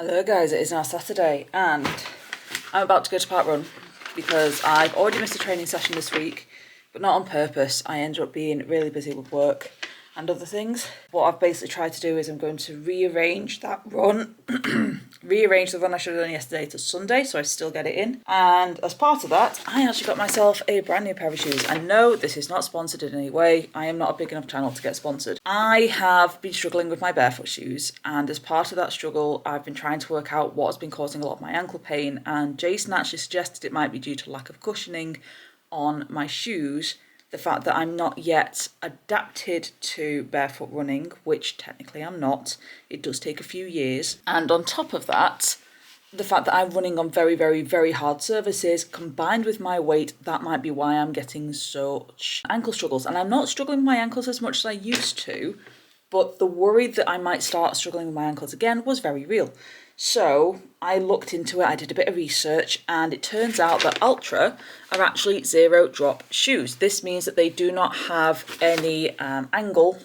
Hello guys, it is now Saturday and I'm about to go to park run because I've already missed a training session this week, but not on purpose. I ended up being really busy with work and other things. What I've basically tried to do is I'm going to rearrange that run, rearrange the run I should have done yesterday to Sunday so I still get it in. And as part of that, I actually got myself a brand new pair of shoes. And no, this is not sponsored in any way. I am not a big enough channel to get sponsored. I have been struggling with my barefoot shoes, and as part of that struggle, I've been trying to work out what has been causing a lot of my ankle pain, and Jason actually suggested it might be due to lack of cushioning on my shoes. The fact that I'm not yet adapted to barefoot running, which technically I'm not. It does take a few years. And on top of that, the fact that I'm running on very, very, very hard surfaces, combined with my weight, that might be why I'm getting such ankle struggles. And I'm not struggling with my ankles as much as I used to, but the worry that I might start struggling with my ankles again was very real. So I looked into it, I did a bit of research, and it turns out that Ultra are actually zero drop shoes. This means that they do not have any angle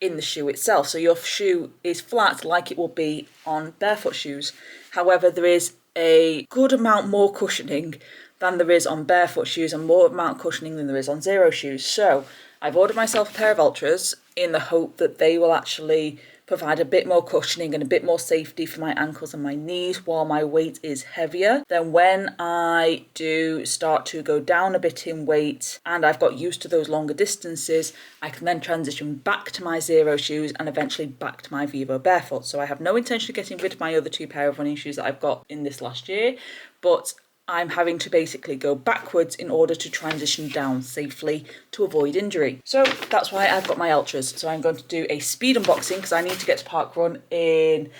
in the shoe itself. So your shoe is flat like it will be on barefoot shoes. However, there is a good amount more cushioning than there is on barefoot shoes and more amount of cushioning than there is on zero shoes. So I've ordered myself a pair of Ultras in the hope that they will actually provide a bit more cushioning and a bit more safety for my ankles and my knees while my weight is heavier. Then when I do start to go down a bit in weight and I've got used to those longer distances, I can then transition back to my zero shoes and eventually back to my Vivo barefoot. So I have no intention of getting rid of my other two pair of running shoes that I've got in this last year, but I'm having to basically go backwards in order to transition down safely to avoid injury. So that's why I've got my Ultras. So I'm going to do a speed unboxing because I need to get to park run need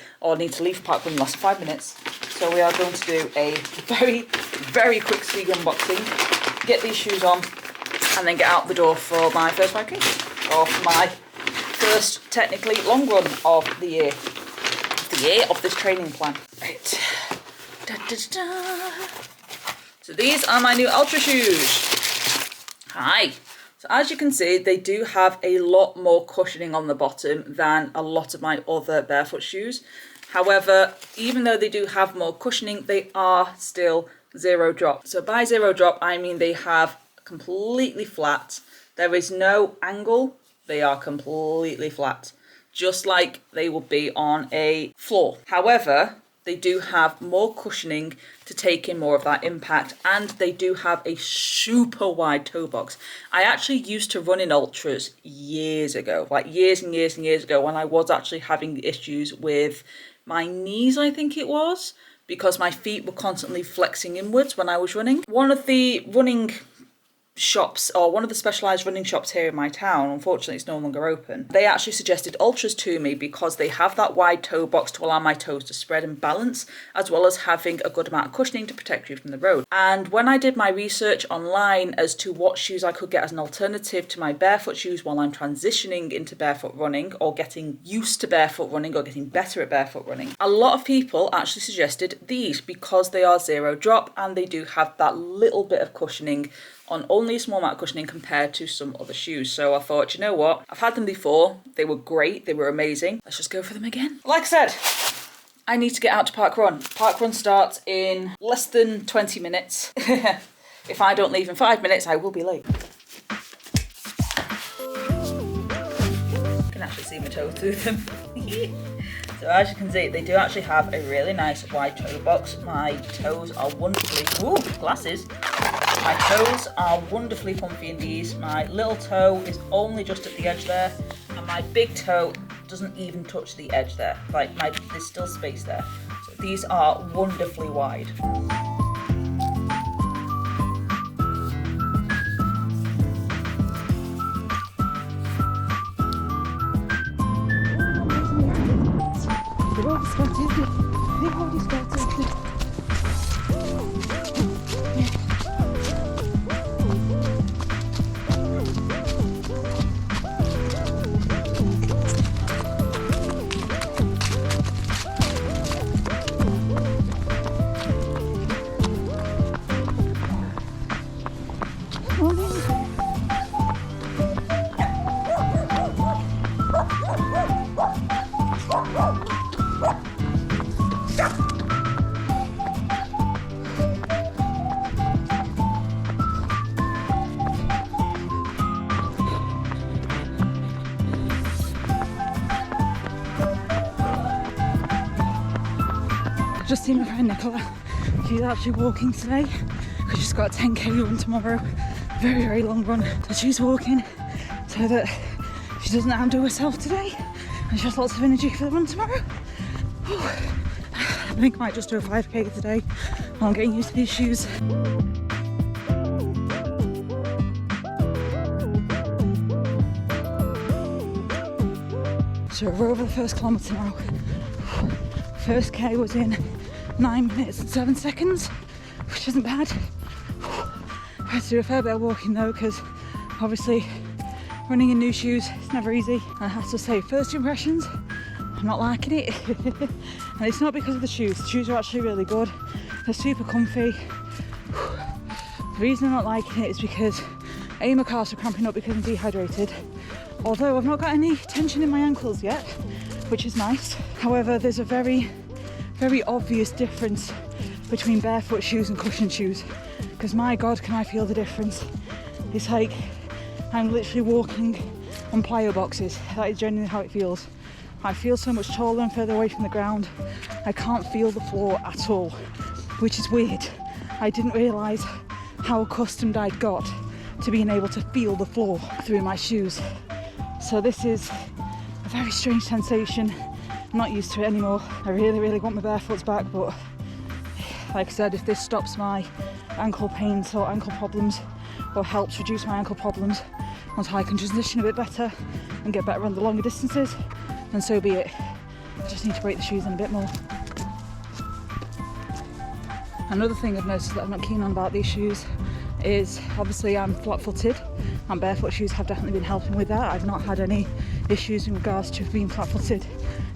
to leave park run in less than 5 minutes. So we are going to do a very, very quick speed unboxing, get these shoes on, and then get out the door for my first 5K, or for my first technically long run of the year. Of this training plan. Right. Da, da, da. So these are my new Ultra shoes. Hi. So as you can see, they do have a lot more cushioning on the bottom than a lot of my other barefoot shoes. However, even though they do have more cushioning, they are still zero drop. So by zero drop, I mean they have completely flat. There is no angle. They are completely flat, just like they will be on a floor. However, they do have more cushioning to take in more of that impact, and they do have a super wide toe box. I actually used to run in Ultras years ago, like years and years and years ago, when I was actually having issues with my knees, I think it was, because my feet were constantly flexing inwards when I was running. One of the running shops, or one of the specialised running shops here in my town, unfortunately it's no longer open, they actually suggested Ultras to me because they have that wide toe box to allow my toes to spread and balance, as well as having a good amount of cushioning to protect you from the road. And when I did my research online as to what shoes I could get as an alternative to my barefoot shoes while I'm transitioning into barefoot running, or getting used to barefoot running, or getting better at barefoot running, a lot of people actually suggested these because they are zero drop and they do have that little bit of cushioning on only a small amount of cushioning compared to some other shoes. So I thought, you know what? I've had them before. They were great. They were amazing. Let's just go for them again. Like I said, I need to get out to park run. Park run starts in less than 20 minutes. If I don't leave in 5 minutes, I will be late. You can actually see my toes through them. So as you can see, they do actually have a really nice wide toe box. My toes are wonderfully, glasses. My toes are wonderfully comfy in these. My little toe is only just at the edge there, and my big toe doesn't even touch the edge there. There's still space there. So these are wonderfully wide. They've already started. Stop! just seen my friend Nicola. She's actually walking today because she's got a 10k run tomorrow, very, very long run. So she's walking so that she doesn't outdo herself today and she has lots of energy for the run tomorrow. I think I might just do a 5k today while I'm getting used to these shoes. So we're over the first kilometre now. First K was in 9 minutes and 7 seconds, which isn't bad. I had to do a fair bit of walking though, because obviously running in new shoes is never easy. And I have to say, first impressions, I'm not liking it. And it's not because of the shoes. The shoes are actually really good. They're super comfy. The reason I'm not liking it is because A, my calves are cramping up because I'm dehydrated. Although I've not got any tension in my ankles yet, which is nice. However, there's a very, very obvious difference between barefoot shoes and cushion shoes. Because my God, can I feel the difference. It's like I'm literally walking on plyo boxes. That is genuinely how it feels. I feel so much taller and further away from the ground. I can't feel the floor at all, which is weird. I didn't realise how accustomed I'd got to being able to feel the floor through my shoes. So this is a very strange sensation. I'm not used to it anymore. I really, really want my barefoots back, but like I said, if this stops my ankle pains or ankle problems, or helps reduce my ankle problems until I can transition a bit better and get better on the longer distances, then so be it. I just need to break the shoes in a bit more. Another thing I've noticed that I'm not keen on about these shoes is obviously I'm flat-footed, and barefoot shoes have definitely been helping with that. I've not had any issues in regards to being flat-footed.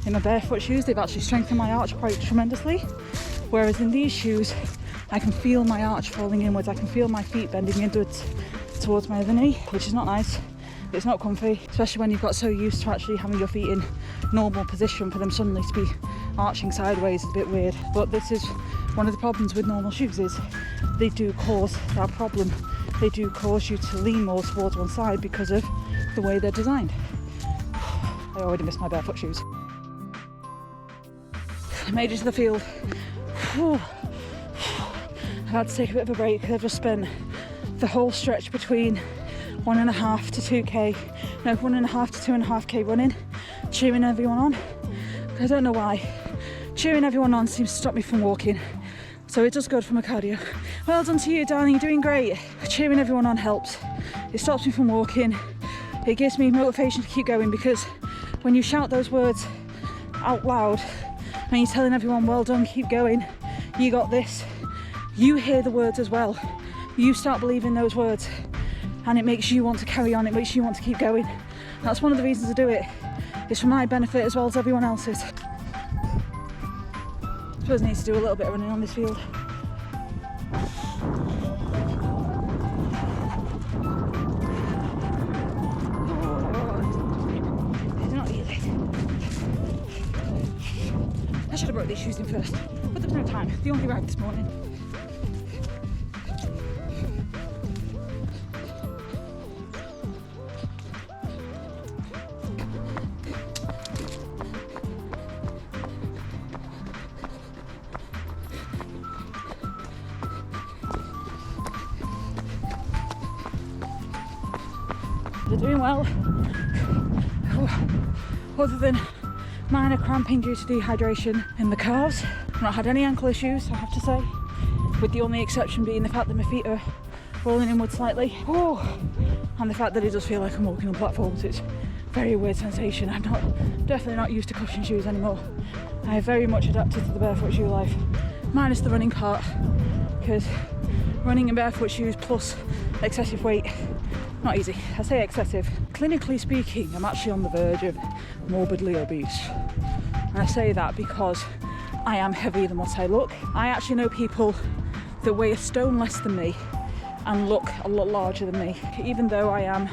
In my barefoot shoes, they've actually strengthened my arch quite tremendously, whereas in these shoes I can feel my arch falling inwards. I can feel my feet bending inwards towards my other knee, which is not nice. It's not comfy, especially when you've got so used to actually having your feet in normal position. For them suddenly to be arching sideways is a bit weird. But this is one of the problems with normal shoes, is they do cause that problem. They do cause you to lean more towards one side because of the way they're designed. I already miss my barefoot shoes. I made it to the field. I've had to take a bit of a break because I've just spent the whole stretch between 1.5 to 2k, no, 1.5 to 2.5k running, cheering everyone on. I don't know why. Cheering everyone on seems to stop me from walking, so it does good for my cardio. Well done to you, darling, you're doing great. Cheering everyone on helps. It stops me from walking. It gives me motivation to keep going, because when you shout those words out loud and you're telling everyone, well done, keep going, you got this, you hear the words as well. You start believing those words and it makes you want to carry on, it makes you want to keep going. That's one of the reasons I do it. It's for my benefit as well as everyone else's. I suppose I need to do a little bit of running on this field. It's not easy. I should have brought these shoes in first, but there's no time. They only arrived this morning. They're doing well, other than minor cramping due to dehydration in the calves. I've not had any ankle issues, I have to say, with the only exception being the fact that my feet are rolling inward slightly. And the fact that it does feel like I'm walking on platforms. It's a very weird sensation. I'm definitely not used to cushion shoes anymore. I have very much adapted to the barefoot shoe life, minus the running part, because running in barefoot shoes plus excessive weight, not easy. I say excessive. Clinically speaking, I'm actually on the verge of morbidly obese. And I say that because I am heavier than what I look. I actually know people that weigh a stone less than me and look a lot larger than me. Even though I am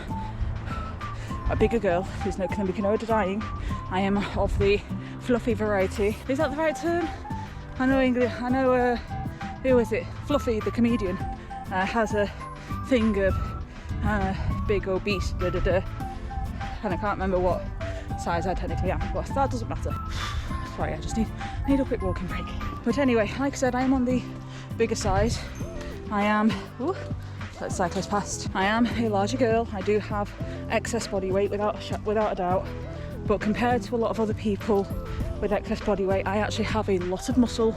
a bigger girl, there's no denying, I am of the fluffy variety. Is that the right term? I know English. I know, who is it? Fluffy, the comedian, has a thing of big, obese, and I can't remember what size I technically am, but that doesn't matter. Sorry, I just need a quick walking break. But anyway, like I said, I am on the bigger side. I am, ooh, let the cyclist past. I am a larger girl. I do have excess body weight without a doubt. But compared to a lot of other people with excess body weight, I actually have a lot of muscle,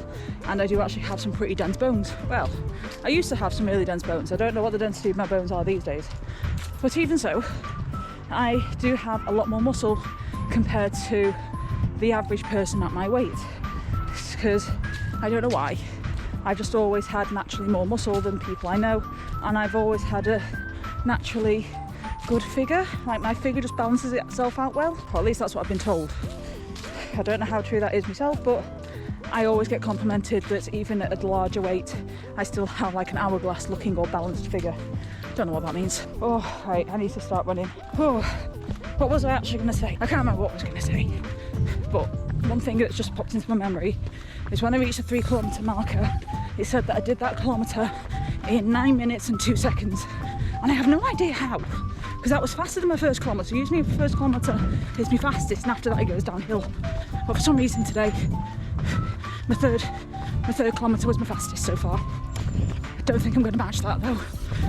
and I do actually have some pretty dense bones. Well, I used to have some really dense bones. I don't know what the density of my bones are these days. But even so, I do have a lot more muscle compared to the average person at my weight. It's because I don't know why. I've just always had naturally more muscle than people I know, and I've always had a naturally good figure. Like, my figure just balances itself out well, or at least that's what I've been told. I don't know how true that is myself, but I always get complimented that even at a larger weight I still have like an hourglass looking or balanced figure. Don't know what that means. Oh, right, I need to start running. Oh, what was I actually going to say? I can't remember what I was going to say, but one thing that's just popped into my memory is when I reached the 3 kilometre marker, it said that I did that kilometre in 9 minutes and 2 seconds, and I have no idea how, because that was faster than my first kilometre. Usually the first kilometre is my fastest, and after that it goes downhill. But for some reason today, my third kilometre was my fastest so far. I don't think I'm going to match that though,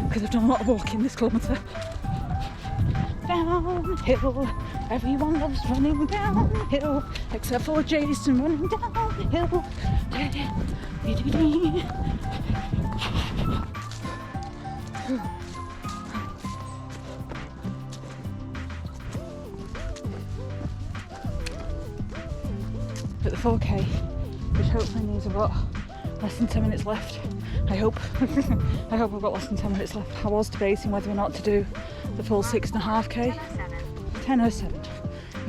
because I've done a lot of walking this kilometre. Downhill, everyone loves running downhill, except for Jason running downhill. At the 4K, which hopefully means I've got less than 10 minutes left. I hope. I hope I've got less than 10 minutes left. I was debating whether or not to do the full 6.5K. 10:07.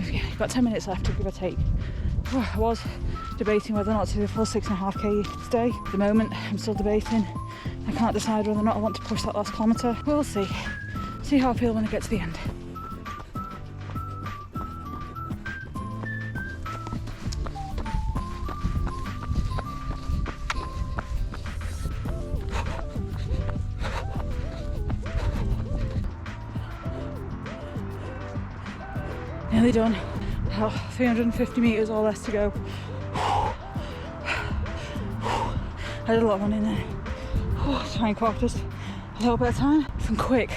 Okay, I've got 10 minutes left to give or take. I was debating whether or not to do the full 6.5K today. At the moment, I'm still debating. I can't decide whether or not I want to push that last kilometre. We'll see. See how I feel when I get to the end. Nearly done. Oh, 350 metres or less to go. I did a lot of running there. Try and clock just a little bit of time. If I'm quick,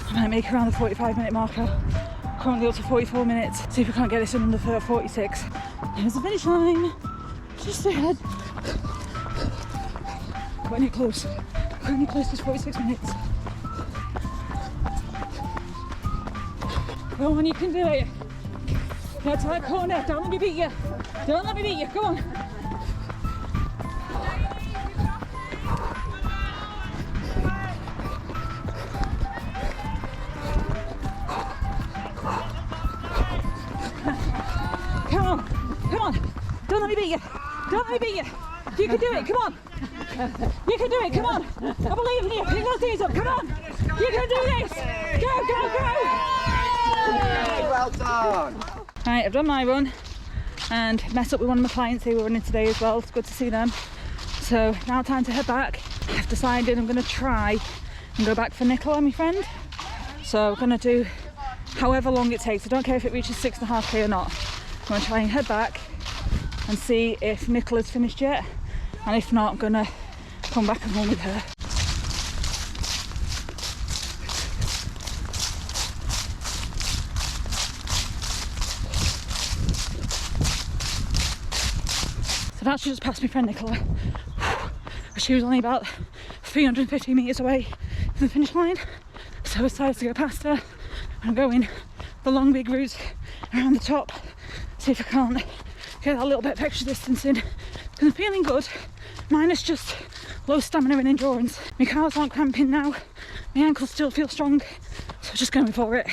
I might make around the 45-minute marker. Currently up to 44 minutes. See if we can't get this in under 46. Here's the finish line. Just ahead. Getting close. Getting close to 46 minutes. Go on, you can do it. Get to that corner. Don't let me beat you. Don't let me beat you. Go on. Come on. Come on. Don't let me beat you. Don't let me beat you. You can do it. Come on. You can do it. Come on. I believe in you. Pick those knees up. Come on. You can do this. Go, go, go. Well done. Right, I've done my run and met up with one of my clients who were running today as well. It's good to see them. So now time to head back. I've decided I'm going to try and go back for Nicola, my friend. So I'm going to do however long it takes. I don't care if it reaches 6.5K or not. I'm going to try and head back and see if Nicola's finished yet. And if not, I'm going to come back and run with her. I've actually just passed my friend Nicola. She was only about 350 metres away from the finish line, so I decided to go past her and go in the long big route around the top, see if I can't get that little bit of extra distance in, because I'm feeling good, minus just low stamina and endurance. My calves aren't cramping now, my ankles still feel strong, so just going for it.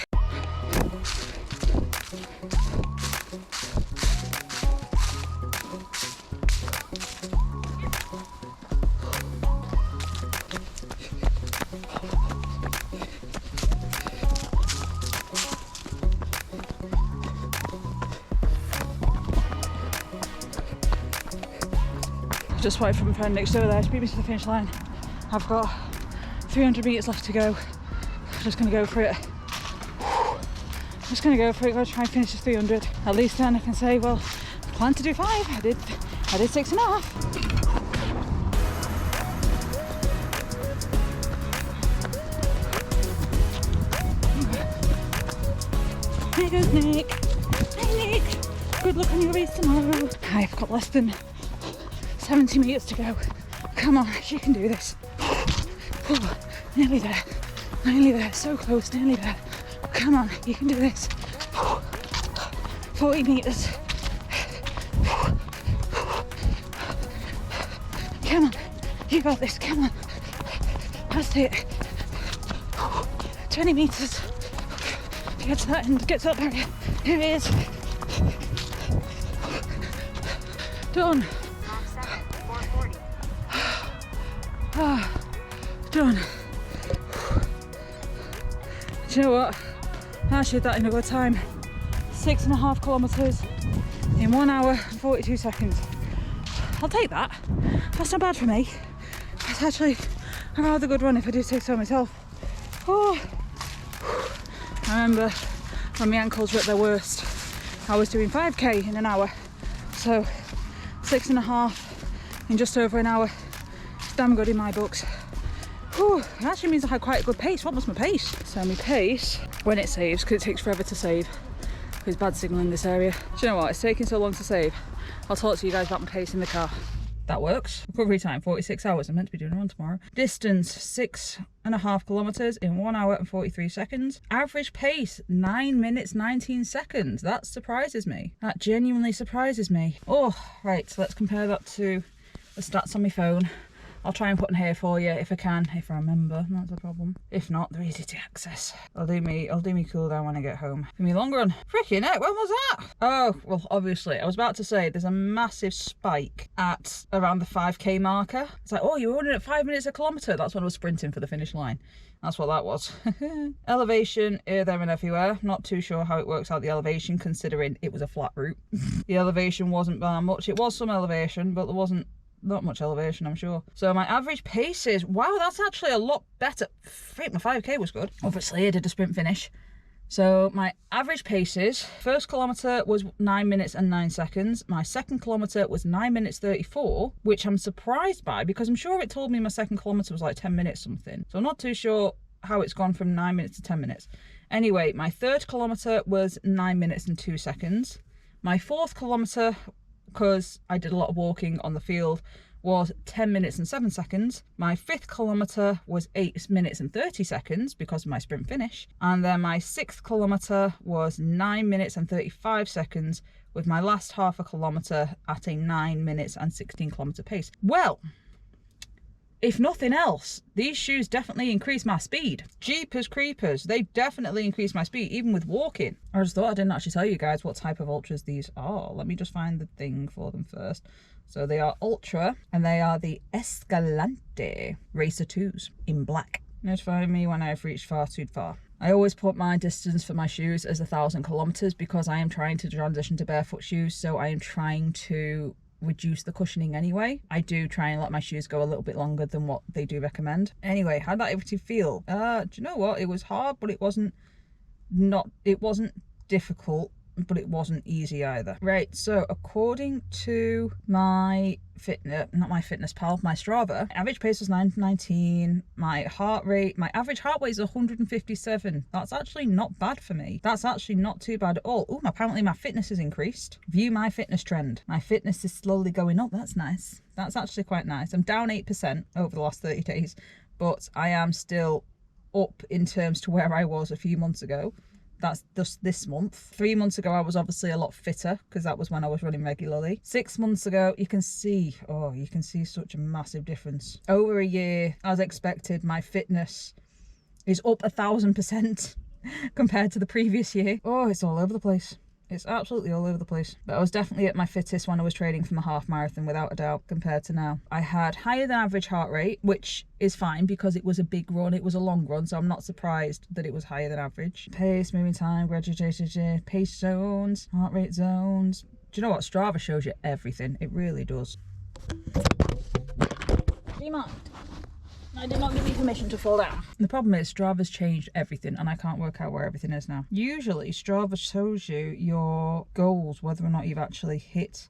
Just waited for my friend next door there to beat me to the finish line. I've got 300 metres left to go. I'm just going to go for it. I'm just going to go for it. I'm going to try and finish this 300. At least then I can say, well, I planned to do 5. I I did 6.5. Here goes Nick. Hey Nick, good luck on your race tomorrow. I've got less than 70 metres to go. Come on, you can do this. Nearly there, so close, nearly there. Come on, you can do this. 40 metres. Come on, you got this, come on. Past it. 20 metres. Get to that end, get to that barrier. Here it is. Done. Done. Do you know what? I actually did that in a good time. 6.5 kilometres in 1 hour and 42 seconds. I'll take that. That's not bad for me. That's actually a rather good run if I do say so myself. Oh. I remember when my ankles were at their worst, I was doing 5k in an hour. So 6.5 in just over an hour. It's damn good in my books. Whew, it actually means I had quite a good pace. What was my pace? So my pace, when it saves, because it takes forever to save, there's bad signal in this area. Do you know what? It's taking so long to save. I'll talk to you guys about my pace in the car. That works. Recovery time, 46 hours. I'm meant to be doing a run tomorrow. Distance, 6.5 kilometres in 1 hour and 43 seconds. Average pace, 9 minutes, 19 seconds. That surprises me. That genuinely surprises me. Oh, right, so let's compare that to the stats on my phone. I'll try and put in here for you if I can, if I remember. That's a problem. If not, they're easy to access. I'll do me cool down when I get home. For me long run. Freaking heck, when was that? Oh, well, obviously, I was about to say there's a massive spike at around the 5k marker. It's like, oh, you were running at 5 minutes a kilometre. That's when I was sprinting for the finish line. That's what that was. Elevation, here, there and everywhere. Not too sure how it works out, the elevation, considering it was a flat route. The elevation wasn't that much. It was some elevation, but there wasn't not much elevation, I'm sure. So my average pace is, wow, that's actually a lot better. Freak, my 5k was good. Obviously, I did a sprint finish. So my average pace is, first kilometre was 9 minutes and 9 seconds. My second kilometre was 9 minutes 34, which I'm surprised by because I'm sure it told me my second kilometre was like 10 minutes something. So I'm not too sure how it's gone from 9 minutes to 10 minutes. Anyway, my third kilometre was 9 minutes and 2 seconds. My fourth kilometre, because I did a lot of walking on the field, was 10 minutes and 7 seconds. My fifth kilometre was 8 minutes and 30 seconds because of my sprint finish. And then my sixth kilometre was 9 minutes and 35 seconds with my last half a kilometre at a 9 minutes and 16 kilometre pace. Well, if nothing else, these shoes definitely increase my speed. Jeepers creepers, they definitely increase my speed, even with walking. I just thought I didn't actually tell you guys what type of ultras these are. Let me just find the thing for them first. So they are ultra, and they are the Escalante Racer 2s in black. Notify me when I have reached far too far. I always put my distance for my shoes as 1,000 kilometers because I am trying to transition to barefoot shoes, so I am trying to reduce the cushioning anyway. I do try and let my shoes go a little bit longer than what they do recommend. Anyway, how'd that everything feel? Do you know what? It was hard, but it wasn't difficult, but it wasn't easy either. Right, so according to my FitnessPal, my Strava, average pace was 9:19. My average heart rate is 157. That's actually not bad for me. That's actually not too bad at all. Oh, apparently my fitness has increased. View my fitness trend. My fitness is slowly going up. That's nice. That's actually quite nice. I'm down 8% over the last 30 days, but I am still up in terms to where I was a few months ago. That's just this month. 3 months ago, I was obviously a lot fitter because that was when I was running regularly. 6 months ago, you can see such a massive difference. Over a year, as expected, my fitness is up 1,000% compared to the previous year. Oh, it's all over the place. It's absolutely all over the place. But I was definitely at my fittest when I was training for my half marathon, without a doubt, compared to now. I had higher than average heart rate, which is fine because it was a big run. It was a long run, so I'm not surprised that it was higher than average. Pace, moving time, graduated, pace zones, heart rate zones. Do you know what? Strava shows you everything. It really does. Do you mind? I did not give you permission to fall down. The problem is Strava's changed everything and I can't work out where everything is now. Usually Strava shows you your goals, whether or not you've actually hit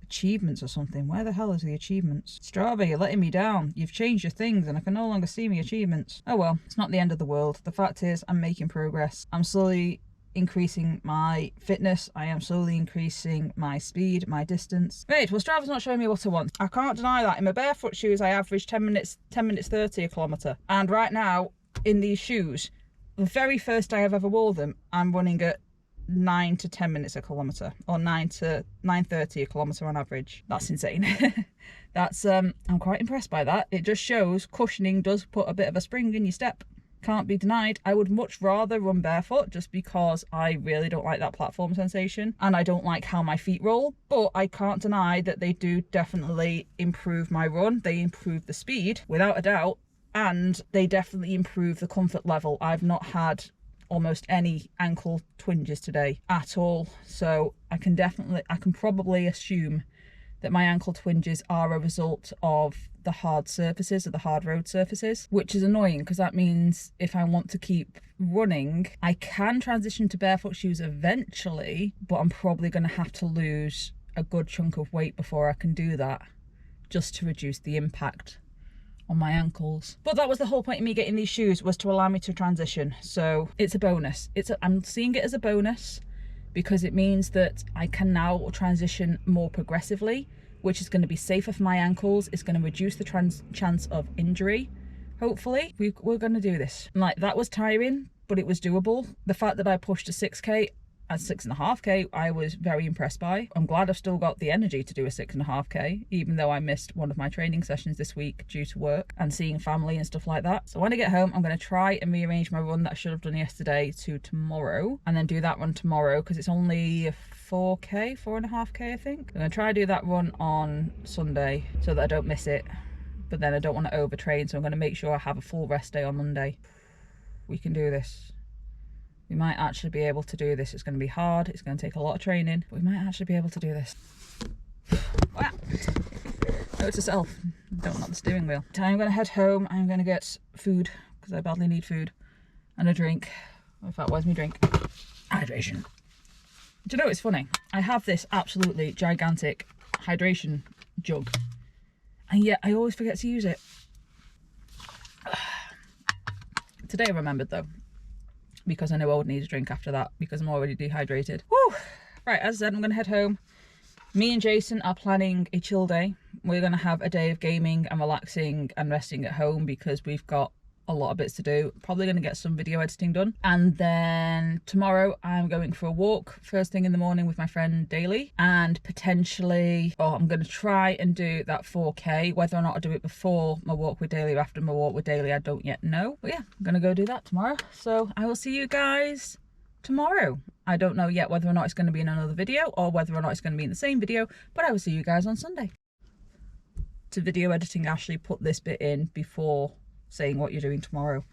achievements or something. Where the hell is the achievements? Strava, you're letting me down. You've changed your things and I can no longer see my achievements. Oh well, it's not the end of the world. The fact is, I'm making progress. I'm slowly increasing my fitness. I am slowly increasing my speed, my distance. Right, well, Strava's not showing me what I want. I can't deny that. In my barefoot shoes, I average 10 minutes 30 a kilometre. And right now, in these shoes, the very first day I've ever wore them, I'm running at 9 to 10 minutes a kilometre, or 9 to 9:30 a kilometre on average. That's insane. That's I'm quite impressed by that. It just shows cushioning does put a bit of a spring in your step. Can't be denied. I would much rather run barefoot just because I really don't like that platform sensation and I don't like how my feet roll, but I can't deny that they do definitely improve my run. They improve the speed without a doubt, and they definitely improve the comfort level. I've not had almost any ankle twinges today at all, so I can probably assume that my ankle twinges are a result of the hard surfaces, or the hard road surfaces, which is annoying because that means if I want to keep running, I can transition to barefoot shoes eventually, but I'm probably going to have to lose a good chunk of weight before I can do that, just to reduce the impact on my ankles. But that was the whole point of me getting these shoes, was to allow me to transition. So it's a bonus. I'm seeing it as a bonus because it means that I can now transition more progressively, which is going to be safer for my ankles. It's going to reduce the chance of injury. Hopefully, we're going to do this. Like, that was tiring, but it was doable. The fact that I pushed a 6K at 6.5K, I was very impressed by. I'm glad I've still got the energy to do a 6.5K, even though I missed one of my training sessions this week due to work and seeing family and stuff like that. So when I get home, I'm going to try and rearrange my run that I should have done yesterday to tomorrow, and then do that run tomorrow because it's only 4.5K, I think. I'm going to try to do that run on Sunday so that I don't miss it, but then I don't want to overtrain, so I'm going to make sure I have a full rest day on Monday. We can do this. We might actually be able to do this. It's going to be hard. It's going to take a lot of training, but we might actually be able to do this. Wow. Note to self, don't knock the steering wheel. I'm going to head home. I'm going to get food because I badly need food and a drink. In fact, where's my drink? Hydration. Do you know what's funny? I have this absolutely gigantic hydration jug, and yet I always forget to use it. Today I remembered though, because I know I would need a drink after that because I'm already dehydrated. Woo! Right, as I said, I'm going to head home. Me and Jason are planning a chill day. We're going to have a day of gaming and relaxing and resting at home because we've got a lot of bits to do. Probably going to get some video editing done. And then tomorrow I'm going for a walk first thing in the morning with my friend Daly, and potentially, I'm going to try and do that 4K. Whether or not I do it before my walk with Daly or after my walk with Daly, I don't yet know. But yeah, I'm going to go do that tomorrow. So I will see you guys tomorrow. I don't know yet whether or not it's going to be in another video or whether or not it's going to be in the same video, but I will see you guys on Sunday. To video editing, Ashley put this bit in before saying what you're doing tomorrow.